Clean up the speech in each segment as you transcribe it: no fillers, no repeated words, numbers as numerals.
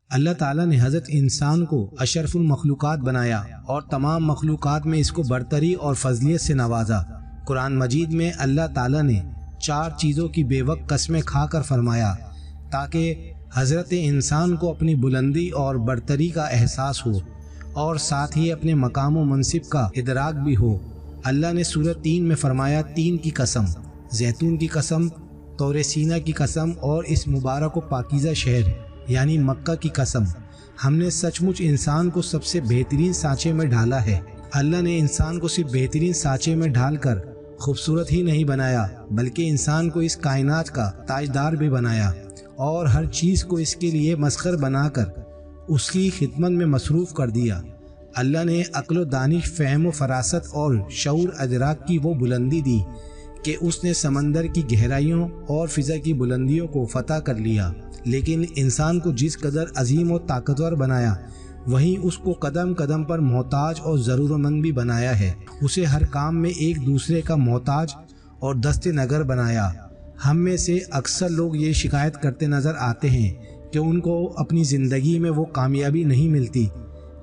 اللہ تعالیٰ نے حضرت انسان کو اشرف المخلوقات بنایا اور تمام مخلوقات میں اس کو برتری اور فضلیت سے نوازا۔ قرآن مجید میں اللہ تعالیٰ نے 4 چیزوں کی بے وقت قسمیں کھا کر فرمایا تاکہ حضرت انسان کو اپنی بلندی اور برتری کا احساس ہو اور ساتھ ہی اپنے مقام و منصب کا ادراک بھی ہو۔ اللہ نے سورہ 3 میں فرمایا 3 کی قسم، زیتون کی قسم، طور سینا کی قسم اور اس مبارک و پاکیزہ شہر یعنی مکہ کی قسم، ہم نے سچ مچ انسان کو سب سے بہترین سانچے میں ڈھالا ہے۔ اللہ نے انسان کو صرف بہترین سانچے میں ڈھال کر خوبصورت ہی نہیں بنایا بلکہ انسان کو اس کائنات کا تاجدار بھی بنایا اور ہر چیز کو اس کے لیے مسخر بنا کر اس کی خدمت میں مصروف کر دیا۔ اللہ نے عقل و دانش، فہم و فراست اور شعور ادراک کی وہ بلندی دی کہ اس نے سمندر کی گہرائیوں اور فضا کی بلندیوں کو فتح کر لیا، لیکن انسان کو جس قدر عظیم و طاقتور بنایا وہیں اس کو قدم قدم پر محتاج اور ضرورتمند بھی بنایا ہے۔ اسے ہر کام میں ایک دوسرے کا محتاج اور دست نگر بنایا۔ ہم میں سے اکثر لوگ یہ شکایت کرتے نظر آتے ہیں کہ ان کو اپنی زندگی میں وہ کامیابی نہیں ملتی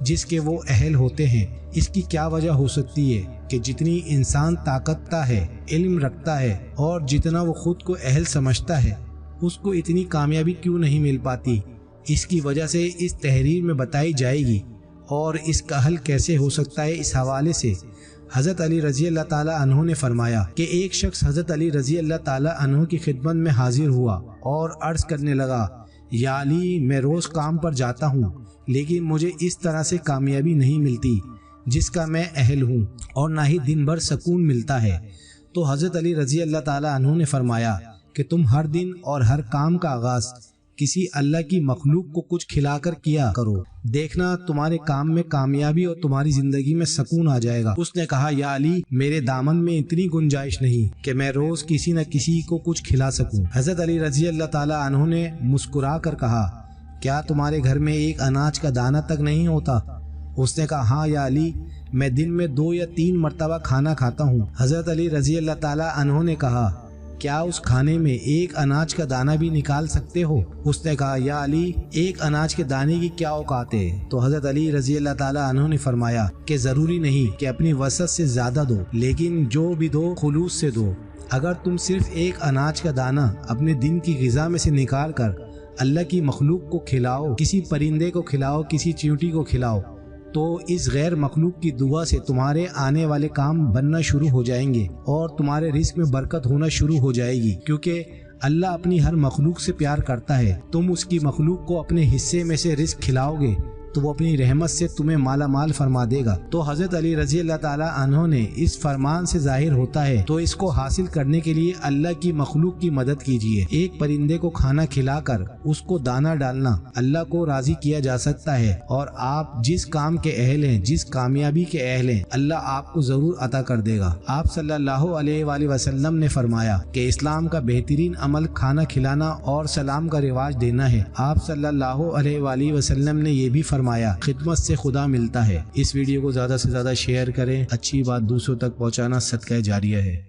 جس کے وہ اہل ہوتے ہیں۔ اس کی کیا وجہ ہو سکتی ہے کہ جتنی انسان طاقت ہے، علم رکھتا ہے اور جتنا وہ خود کو اہل سمجھتا ہے، اس کو اتنی کامیابی کیوں نہیں مل پاتی؟ اس کی وجہ سے اس تحریر میں بتائی جائے گی، اور اس کا حل کیسے ہو سکتا ہے اس حوالے سے حضرت علی رضی اللہ تعالیٰ عنہ نے فرمایا کہ ایک شخص حضرت علی رضی اللہ تعالیٰ عنہ کی خدمت میں حاضر ہوا اور عرض کرنے لگا، یا علی، میں روز کام پر جاتا ہوں لیکن مجھے اس طرح سے کامیابی نہیں ملتی جس کا میں اہل ہوں، اور نہ ہی دن بھر سکون ملتا ہے۔ تو حضرت علی رضی اللہ تعالیٰ عنہ نے فرمایا کہ تم ہر دن اور ہر کام کا آغاز کسی اللہ کی مخلوق کو کچھ کھلا کر کیا کرو، دیکھنا تمہارے کام میں کامیابی اور تمہاری زندگی میں سکون آ جائے گا۔ اس نے کہا، یا علی، میرے دامن میں اتنی گنجائش نہیں کہ میں روز کسی نہ کسی کو کچھ کھلا سکوں۔ حضرت علی رضی اللہ تعالیٰ عنہ نے مسکرا کر کہا، کیا تمہارے گھر میں ایک اناج کا دانہ تک نہیں ہوتا؟ اس نے کہا، ہاں یا علی، میں دن میں 2 یا 3 مرتبہ کھانا کھاتا ہوں۔ حضرت علی رضی اللہ تعالیٰ عنہ نے کہا، کیا اس کھانے میں ایک اناج کا دانہ بھی نکال سکتے ہو؟ اس نے کہا، یا علی، ایک اناج کے دانے کی کیا اوقات ہے؟ تو حضرت علی رضی اللہ تعالیٰ عنہ نے فرمایا کہ ضروری نہیں کہ اپنی وسعت سے زیادہ دو، لیکن جو بھی دو خلوص سے دو۔ اگر تم صرف ایک اناج کا دانہ اپنے دن کی غذا میں سے نکال کر اللہ کی مخلوق کو کھلاؤ، کسی پرندے کو کھلاؤ، کسی چیونٹی کو کھلاؤ، تو اس غیر مخلوق کی دعا سے تمہارے آنے والے کام بننا شروع ہو جائیں گے اور تمہارے رزق میں برکت ہونا شروع ہو جائے گی، کیونکہ اللہ اپنی ہر مخلوق سے پیار کرتا ہے۔ تم اس کی مخلوق کو اپنے حصے میں سے رزق کھلاؤ گے تو وہ اپنی رحمت سے تمہیں مالا مال فرما دے گا۔ تو حضرت علی رضی اللہ تعالیٰ عنہ نے اس فرمان سے ظاہر ہوتا ہے تو اس کو حاصل کرنے کے لیے اللہ کی مخلوق کی مدد کیجیے۔ ایک پرندے کو کھانا کھلا کر اس کو دانہ ڈالنا اللہ کو راضی کیا جا سکتا ہے، اور آپ جس کام کے اہل ہیں، جس کامیابی کے اہل ہیں، اللہ آپ کو ضرور عطا کر دے گا۔ آپ صلی اللہ علیہ وآلہ وسلم نے فرمایا کہ اسلام کا بہترین عمل کھانا کھلانا اور سلام کا رواج دینا ہے۔ آپ صلی اللہ علیہ وآلہ وسلم نے یہ بھی فرمایا، خدمت سے خدا ملتا ہے۔ اس ویڈیو کو زیادہ سے زیادہ شیئر کریں، اچھی بات دوسروں تک پہنچانا صدقہ جاریہ ہے۔